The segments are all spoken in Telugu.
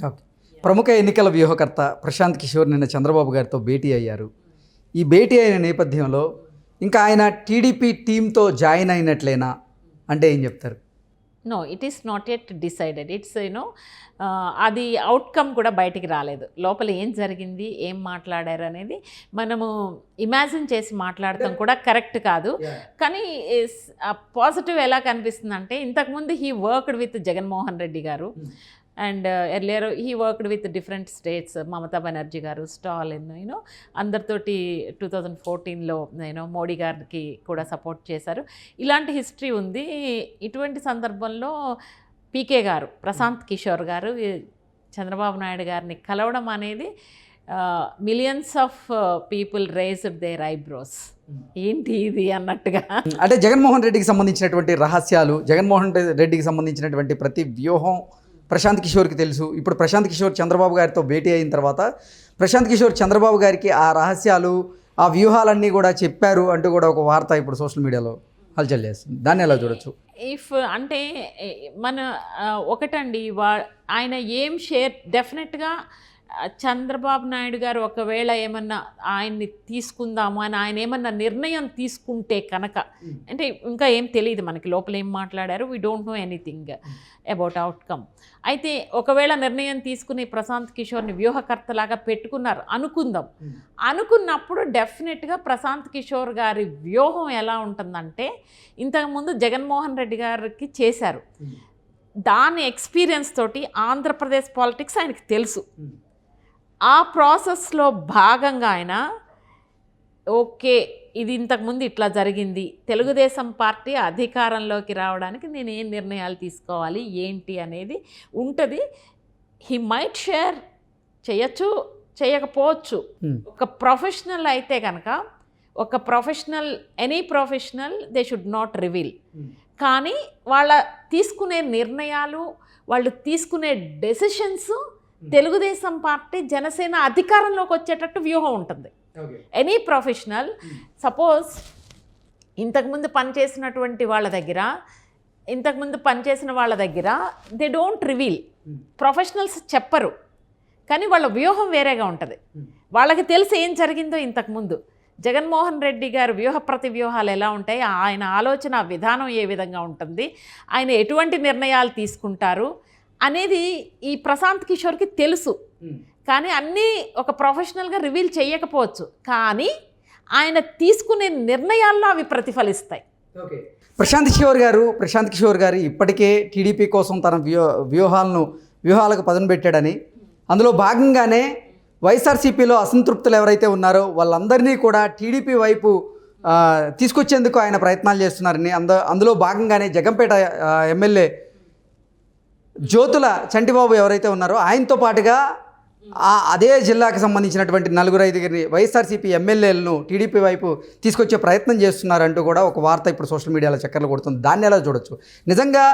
ఓకే. ప్రముఖ ఎన్నికల వ్యూహకర్త ప్రశాంత్ కిషోర్ నిన్న చంద్రబాబు గారితో భేటీ అయ్యారు. ఈ భేటీ అయిన నేపథ్యంలో ఇంకా ఆయన టీడీపీ టీంతో జాయిన్ అయినట్లేనా అంటే ఏం చెప్తారు? No, it is not yet decided. It's అది అవుట్కమ్ కూడా బయటికి రాలేదు. లోపల ఏం జరిగింది, ఏం మాట్లాడారు అనేది మనము ఇమాజిన్ చేసి మాట్లాడటం కూడా కరెక్ట్ కాదు. కానీ పాజిటివ్ ఎలా కనిపిస్తుంది అంటే, ఇంతకుముందు he worked with Jaganmohan Reddy garu and earlier he worked with different states, Mamata Banerjee garu, Stalin, అందరితోటి 2014లో మోడీ గారికి కూడా సపోర్ట్ చేశారు. ఇలాంటి హిస్టరీ ఉంది. ఇటువంటి సందర్భంలో పీకే గారు, ప్రశాంత్ కిషోర్ గారు చంద్రబాబు నాయుడు గారిని కలవడం అనేది millions of people raised their eyebrows. ఏంటి ఇది అన్నట్టుగా. అంటే జగన్మోహన్ రెడ్డికి సంబంధించినటువంటి రహస్యాలు, జగన్మోహన్ రెడ్డికి సంబంధించినటువంటి ప్రతి వ్యూహం ప్రశాంత్ కిషోర్కి తెలుసు. ఇప్పుడు ప్రశాంత్ కిషోర్ చంద్రబాబు గారితో భేటీ అయిన తర్వాత ప్రశాంత్ కిషోర్ చంద్రబాబు గారికి ఆ రహస్యాలు, ఆ వ్యూహాలన్నీ కూడా చెప్పారు అంటూ కూడా ఒక వార్త ఇప్పుడు సోషల్ మీడియాలో హల్చల్ చేస్తుంది. దాన్ని ఎలా చూడొచ్చు? అంటే మన ఒకటండి, ఆయన ఏం షేర్ డెఫినెట్గా చంద్రబాబు నాయుడు గారు ఒకవేళ ఏమన్నా ఆయన్ని తీసుకుందాము అని ఆయన ఏమన్నా నిర్ణయం తీసుకుంటే కనుక, అంటే ఇంకా ఏం తెలియదు మనకి లోపల ఏం మాట్లాడారు, we don't know anything about outcome. అయితే ఒకవేళ నిర్ణయం తీసుకుని ప్రశాంత్ కిషోర్ని వ్యూహకర్తలాగా పెట్టుకున్నారు అనుకుందాం. అనుకున్నప్పుడు డెఫినెట్గా ప్రశాంత్ కిషోర్ గారి వ్యూహం ఎలా ఉంటుందంటే, ఇంతకుముందు జగన్మోహన్ రెడ్డి గారికి చేశారు, దాని ఎక్స్పీరియన్స్ తోటి ఆంధ్రప్రదేశ్ పాలిటిక్స్ ఆయనకి తెలుసు. ఆ ప్రాసెస్లో భాగంగా ఆయన ఓకే, ఇది ఇంతకుముందు ఇట్లా జరిగింది, తెలుగుదేశం పార్టీ అధికారంలోకి రావడానికి నేను ఏం నిర్ణయాలు తీసుకోవాలి ఏంటి అనేది ఉంటుంది. హీ మైట్ షేర్ చేయొచ్చు, చేయకపోవచ్చు. ఒక ప్రొఫెషనల్ అయితే కనుక, ఒక professional, any professional they should not reveal. కానీ వాళ్ళ తీసుకునే నిర్ణయాలు, వాళ్ళు తీసుకునే డెసిషన్స్ తెలుగుదేశం పార్టీ, జనసేన అధికారంలోకి వచ్చేటట్టు వ్యూహం ఉంటుంది. ఎనీ ప్రొఫెషనల్, సపోజ్ ఇంతకుముందు పనిచేసిన వాళ్ళ దగ్గర దే డోంట్ రివీల్. ప్రొఫెషనల్స్ చెప్పరు, కానీ వాళ్ళ వ్యూహం వేరేగా ఉంటుంది. వాళ్ళకి తెలిసి ఏం జరిగిందో ఇంతకుముందు. జగన్మోహన్ రెడ్డి గారు వ్యూహ ప్రతి వ్యూహాలు ఎలా ఉంటాయి, ఆయన ఆలోచన విధానం ఏ విధంగా ఉంటుంది, ఆయన ఎటువంటి నిర్ణయాలు తీసుకుంటారు అనేది ఈ ప్రశాంత్ కిషోర్కి తెలుసు. కానీ అన్నీ ఒక ప్రొఫెషనల్గా రివీల్ చేయకపోవచ్చు, కానీ ఆయన తీసుకునే నిర్ణయాల్లో అవి ప్రతిఫలిస్తాయి. ప్రశాంత్ కిషోర్ గారు ఇప్పటికే టీడీపీ కోసం తన వ్యూహాలకు పదును పెట్టాడని, అందులో భాగంగానే వైఎస్ఆర్సీపీలో అసంతృప్తులు ఎవరైతే ఉన్నారో వాళ్ళందరినీ కూడా టీడీపీ వైపు తీసుకొచ్చేందుకు ఆయన ప్రయత్నాలు చేస్తున్నారని, అందులో భాగంగానే జగంపేట ఎమ్మెల్యే జ్యోతుల చంటిబాబు ఎవరైతే ఉన్నారో ఆయనతో పాటుగా అదే జిల్లాకు సంబంధించినటువంటి 4-5 వైఎస్ఆర్సీపీ ఎమ్మెల్యేలను టీడీపీ వైపు తీసుకొచ్చే ప్రయత్నం చేస్తున్నారంటూ కూడా ఒక వార్త ఇప్పుడు సోషల్ మీడియాలో చక్కర్లు కొడుతుంది. దాన్ని ఎలా చూడొచ్చు? నిజంగా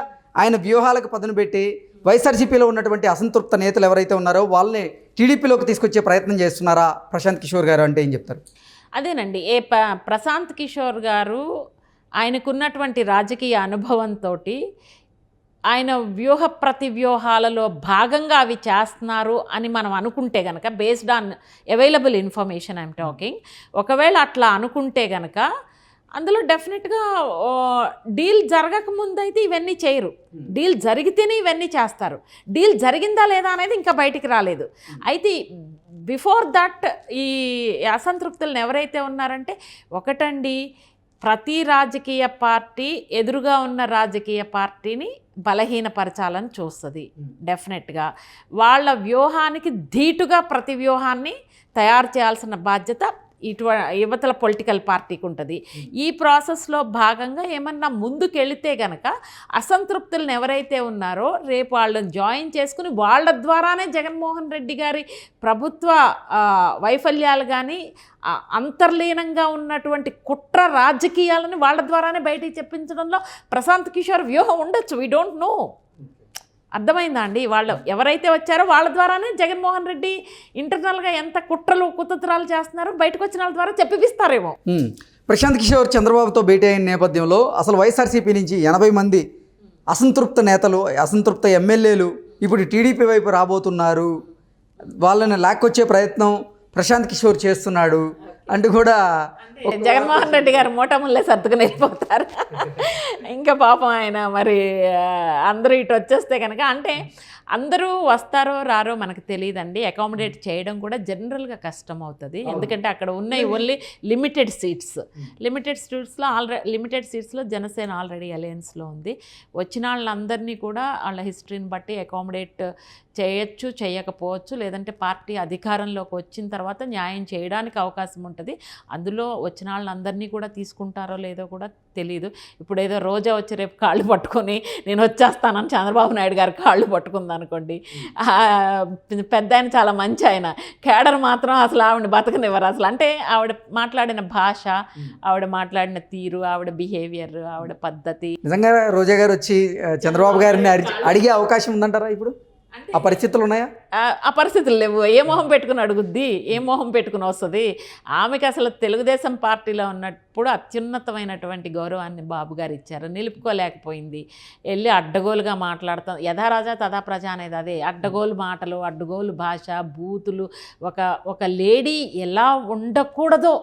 ఆయన వ్యూహాలకు పదును పెట్టి వైఎస్ఆర్సీపీలో ఉన్నటువంటి అసంతృప్త నేతలు ఎవరైతే ఉన్నారో వాళ్ళని టీడీపీలోకి తీసుకొచ్చే ప్రయత్నం చేస్తున్నారా ప్రశాంత్ కిషోర్ గారు అంటే ఏం చెప్తారు? అదేనండి, ప్రశాంత్ కిషోర్ గారు ఆయనకున్నటువంటి రాజకీయ అనుభవంతో ఆయన వ్యూహ ప్రతి వ్యూహాలలో భాగంగా అవి చేస్తున్నారు అని మనం అనుకుంటే కనుక, based on available information I'm talking, ఒకవేళ అట్లా అనుకుంటే కనుక అందులో డెఫినెట్గా డీల్ జరగకముందు అయితే ఇవన్నీ చేయరు. డీల్ జరిగితేనే ఇవన్నీ చేస్తారు. డీల్ జరిగిందా లేదా అనేది ఇంకా బయటికి రాలేదు. అయితే బిఫోర్ దట్ ఈ అసంతృప్తులను ఎవరైతే ఉన్నారంటే, ఒకటండి, ప్రతి రాజకీయ పార్టీ ఎదురుగా ఉన్న రాజకీయ పార్టీని బలహీనపరచాలని చూస్తుంది. డెఫినెట్గా వాళ్ళ వ్యూహానికి ధీటుగా ప్రతి వ్యూహాన్ని తయారు చేయాల్సిన బాధ్యత యువతల పొలిటికల్ పార్టీకి ఉంటుంది. ఈ ప్రాసెస్లో భాగంగా ఏమన్నా ముందుకెళితే కనుక అసంతృప్తులను ఎవరైతే ఉన్నారో రేపు వాళ్ళని జాయిన్ చేసుకుని వాళ్ళ ద్వారానే జగన్మోహన్ రెడ్డి గారి ప్రభుత్వ వైఫల్యాలు కానీ అంతర్లీనంగా ఉన్నటువంటి కుట్ర రాజకీయాలను వాళ్ళ ద్వారానే బయటికి చెప్పించడంలో ప్రశాంత్ కిషోర్ వ్యూహం ఉండొచ్చు. We don't know. అర్థమైందా అండి? వాళ్ళు ఎవరైతే వచ్చారో వాళ్ళ ద్వారానే జగన్మోహన్ రెడ్డి ఇంటర్నల్గా ఎంత కుట్రలు కుతంత్రాలు చేస్తున్నారో బయటకు వచ్చిన వాళ్ళ ద్వారా చెప్పిస్తారేమో. ప్రశాంత్ కిషోర్ చంద్రబాబుతో భేటీ అయిన నేపథ్యంలో అసలు వైఎస్ఆర్సీపీ నుంచి 80 మంది అసంతృప్త నేతలు, అసంతృప్త ఎమ్మెల్యేలు ఇప్పుడు టీడీపీ వైపు రాబోతున్నారు, వాళ్ళని లాక్కొచ్చే ప్రయత్నం ప్రశాంత్ కిషోర్ చేస్తున్నాడు అంటూ కూడా జగన్మోహన్ రెడ్డి గారు మూటముల్లే సర్దుకుని వెళ్ళిపోతారు. ఇంకా పాపం ఆయన మరి అందరూ ఇటు వచ్చేస్తే కనుక, అంటే అందరూ వస్తారో రారో మనకు తెలియదండి. అకామిడేట్ చేయడం కూడా జనరల్గా కష్టం అవుతుంది. ఎందుకంటే అక్కడ ఉన్నాయి ఓన్లీ లిమిటెడ్ సీట్స్లో జనసేన ఆల్రెడీ అలయన్స్లో ఉంది. వచ్చిన వాళ్ళందరినీ కూడా వాళ్ళ హిస్టరీని బట్టి అకామిడేట్ చేయొచ్చు, చేయకపోవచ్చు, లేదంటే పార్టీ అధికారంలోకి వచ్చిన తర్వాత న్యాయం చేయడానికి అవకాశం ఉంటుంది. అందులో వచ్చిన వాళ్ళందరినీ కూడా తీసుకుంటారో లేదో కూడా తెలియదు. ఇప్పుడు ఏదో రోజా వచ్చి రేపు కాళ్ళు పట్టుకొని నేను వచ్చేస్తానని చంద్రబాబు నాయుడు గారు కాళ్ళు పట్టుకుంది అనుకోండి, పెద్ద ఆయన చాలా మంచి ఆయన, కేడర్ మాత్రం అసలు ఆవిడ బతకనివ్వరు అసలు. అంటే ఆవిడ మాట్లాడిన భాష, ఆవిడ మాట్లాడిన తీరు, ఆవిడ బిహేవియర్, ఆవిడ పద్ధతి. నిజంగా రోజా గారు వచ్చి చంద్రబాబు గారిని అడిగే అవకాశం ఉందంటారా? ఇప్పుడు ఆ పరిస్థితులు ఉన్నాయా? ఆ పరిస్థితులు లేవు. ఏ మొహం పెట్టుకుని అడుగుద్ది, ఏ మొహం పెట్టుకుని వస్తుంది? ఆమెకి అసలు తెలుగుదేశం పార్టీలో ఉన్నప్పుడు అత్యున్నతమైనటువంటి గౌరవాన్ని బాబు గారు ఇచ్చారు, నిలుపుకోలేకపోయింది. వెళ్ళి అడ్డగోలుగా మాట్లాడతాం, యథా రాజా తథా ప్రజ అనేది అదే. అడ్డగోలు మాటలు, అడ్డగోలు భాష, బూతులు. ఒక లేడీ ఎలా ఉండకూడదో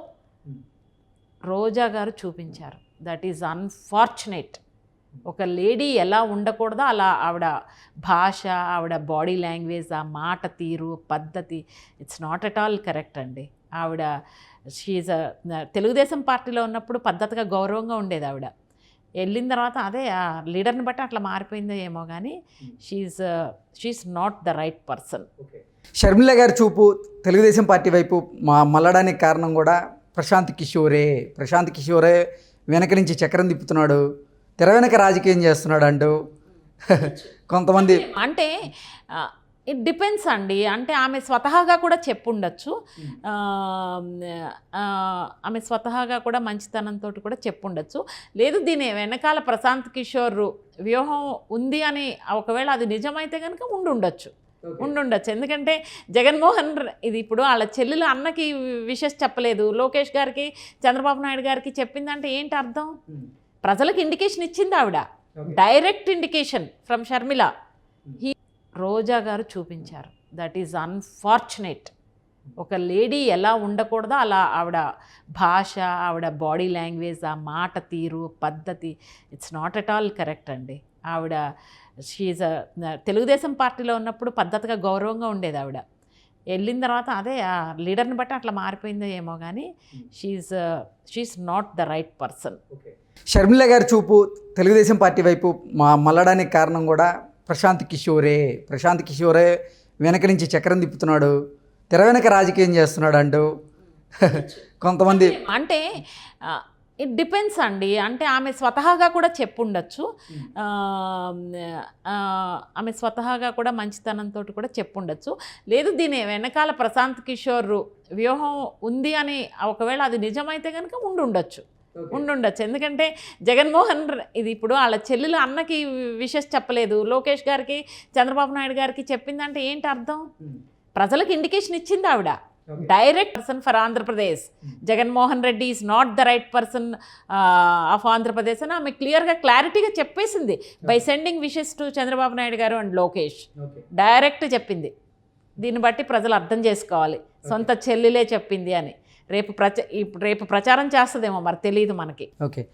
రోజా గారు చూపించారు. That is unfortunate. ఒక లేడీ ఎలా ఉండకూడదో అలా ఆవిడ భాష, ఆవిడ బాడీ లాంగ్వేజ్, ఆ మాట తీరు, పద్ధతి, it's not at all correct అండి. ఆవిడ షీఈ్ తెలుగుదేశం పార్టీలో ఉన్నప్పుడు పద్ధతిగా గౌరవంగా ఉండేది. వెళ్ళిన తర్వాత అదే ఆ లీడర్ని బట్టి అట్లా మారిపోయిందో ఏమో కానీ she's not the right person. Sharmila గారి చూపు తెలుగుదేశం పార్టీ వైపు మళ్ళడానికి కారణం కూడా ప్రశాంత్ కిషోరే వెనక నుంచి చక్రం తిప్పుతున్నాడు, తెర వెనక రాజకీయం చేస్తున్నాడు అంటూ కొంతమంది. అంటే ఇట్ డిపెండ్స్ అండి. అంటే ఆమె స్వతహాగా కూడా చెప్పుండొచ్చు, ఆమె స్వతహాగా కూడా మంచితనంతో కూడా చెప్పుండొచ్చు. లేదు దీని వెనకాల ప్రశాంత్ కిషోర్ వ్యూహం ఉంది అని ఒకవేళ అది నిజమైతే కనుక ఉండుండొచ్చు. ఎందుకంటే ఇది ఇప్పుడు వాళ్ళ చెల్లెలు అన్నకి విషెస్ చెప్పలేదు, లోకేష్ గారికి చంద్రబాబు నాయుడు గారికి చెప్పిందంటే ఏంటి అర్థం? ప్రజలకు ఇండికేషన్ ఇచ్చింది ఆవిడ, డైరెక్ట్ ఇండికేషన్ ఫ్రమ్ షర్మిల. రోజా గారు చూపించారు. That is unfortunate. ఒక లేడీ ఎలా ఉండకూడదో అలా ఆవిడ భాష, ఆవిడ బాడీ లాంగ్వేజ్, ఆ మాట తీరు, పద్ధతి, it's not at all correct అండి. ఆవిడ షీఈ్ తెలుగుదేశం పార్టీలో ఉన్నప్పుడు పద్ధతిగా గౌరవంగా ఉండేది. వెళ్ళిన తర్వాత అదే ఆ లీడర్ని బట్టి అట్లా మారిపోయిందో ఏమో కానీ she's not the right person. Sharmila గారి చూపు తెలుగుదేశం పార్టీ వైపు మళ్ళడానికి కారణం కూడా ప్రశాంత్ కిషోరే వెనక నుంచి చక్రం తిప్పుతున్నాడు, తెర వెనక రాజకీయం చేస్తున్నాడు అంటూ కొంతమంది. అంటే ఇట్ డిపెండ్స్ అండి. అంటే ఆమె స్వతహాగా కూడా చెప్పుండొచ్చు, ఆమె స్వతహాగా కూడా మంచితనంతో కూడా చెప్పుండొచ్చు. లేదు దీని వెనకాల ప్రశాంత్ కిషోర్ వ్యూహం ఉంది అని ఒకవేళ అది నిజమైతే కనుక ఉండుండొచ్చు. ఎందుకంటే ఇప్పుడు వాళ్ళ చెల్లెలు అన్నకి విషెస్ చెప్పలేదు, లోకేష్ గారికి చంద్రబాబు నాయుడు గారికి చెప్పిందంటే ఏంటి అర్థం? ప్రజలకు ఇండికేషన్ ఇచ్చింది ఆవిడ, direct person for Andhra Pradesh. Jaganmohan Reddy is not the right person of Andhra Pradesh అని ఆమె క్లారిటీగా చెప్పేసింది by sending wishes to Chandrababu Naidu గారు అండ్ లోకేష్. డైరెక్ట్ చెప్పింది. దీన్ని బట్టి ప్రజలు అర్థం చేసుకోవాలి, సొంత చెల్లెలే చెప్పింది అని. రేపు ప్రచారం చేస్తుందేమో మరి తెలియదు మనకి. ఓకే.